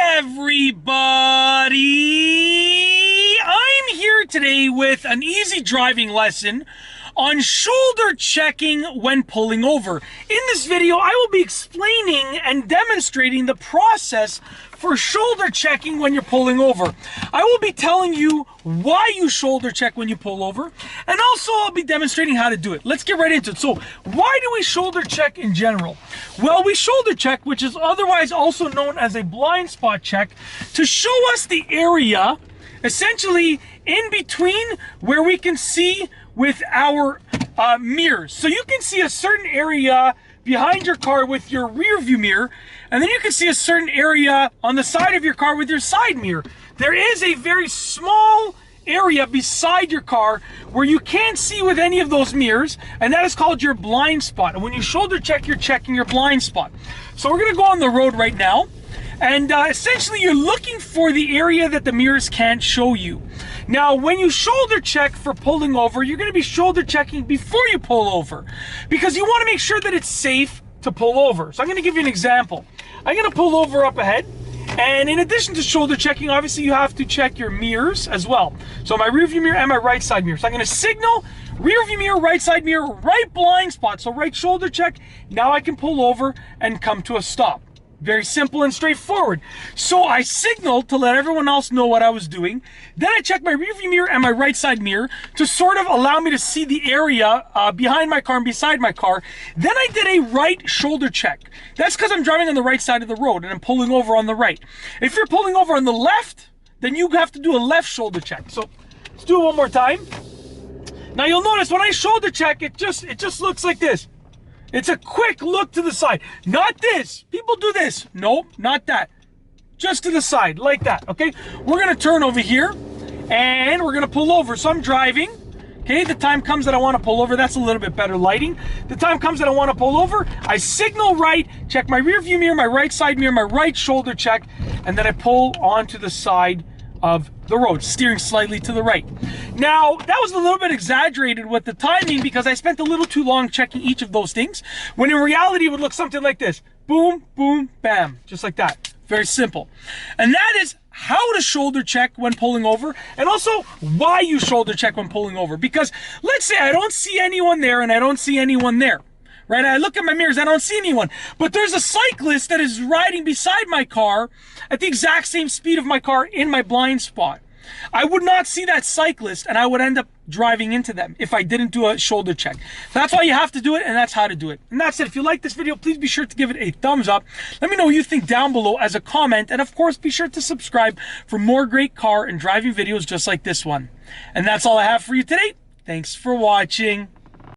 everybody! I'm here today with an easy driving lesson on shoulder checking when pulling over. In this video, I will be explaining and demonstrating the process for shoulder checking when you're pulling over. I will be telling you why you shoulder check when you pull over, and also I'll be demonstrating how to do it. Let's get right into it. So, why do we shoulder check in general? Well, we shoulder check, which is otherwise also known as a blind spot check, to show us the area essentially in between where we can see with our mirrors. So you can see a certain area behind your car with your rear view mirror, and then you can see a certain area on the side of your car with your side mirror. There is a very small area beside your car where you can't see with any of those mirrors, and that is called your blind spot. And when you shoulder check, you're checking your blind spot. So we're gonna go on the road right now, and essentially you're looking for the area that the mirrors can't show you. Now, when you shoulder check for pulling over, you're going to be shoulder checking before you pull over, because you want to make sure that it's safe to pull over. So I'm going to give you an example. I'm going to pull over up ahead, and in addition to shoulder checking, obviously you have to check your mirrors as well. So my rear view mirror and my right side mirror. So I'm going to signal rear view mirror, right side mirror, right blind spot. So right shoulder check. Now I can pull over and come to a stop. Very simple and straightforward. So I signaled to let everyone else know what I was doing. Then I checked my rear view mirror and my right side mirror to sort of allow me to see the area behind my car and beside my car. Then I did a right shoulder check. That's because I'm driving on the right side of the road and I'm pulling over on the right. If you're pulling over on the left, then you have to do a left shoulder check. So let's do it one more time. Now you'll notice when I shoulder check, it just looks like this. It's a quick look to the side. Not this. People do this. Nope, not that. Just to the side, like that, okay? We're gonna turn over here, and we're gonna pull over. So I'm driving, okay? The time comes that I wanna pull over. That's a little bit better lighting. The time comes that I wanna pull over. I signal right, check my rear view mirror, my right side mirror, my right shoulder check, and then I pull onto the side of the road, steering slightly to the right. Now, that was a little bit exaggerated with the timing because I spent a little too long checking each of those things, when in reality it would look something like this. Boom, boom, bam, just like that. Very simple. And that is how to shoulder check when pulling over, and also why you shoulder check when pulling over. Because let's say I don't see anyone there and I don't see anyone there. Right? I look at my mirrors, I don't see anyone. But there's a cyclist that is riding beside my car at the exact same speed of my car in my blind spot. I would not see that cyclist, and I would end up driving into them if I didn't do a shoulder check. That's why you have to do it, and that's how to do it. And that's it. If you like this video, please be sure to give it a thumbs up. Let me know what you think down below as a comment. And of course, be sure to subscribe for more great car and driving videos just like this one. And that's all I have for you today. Thanks for watching.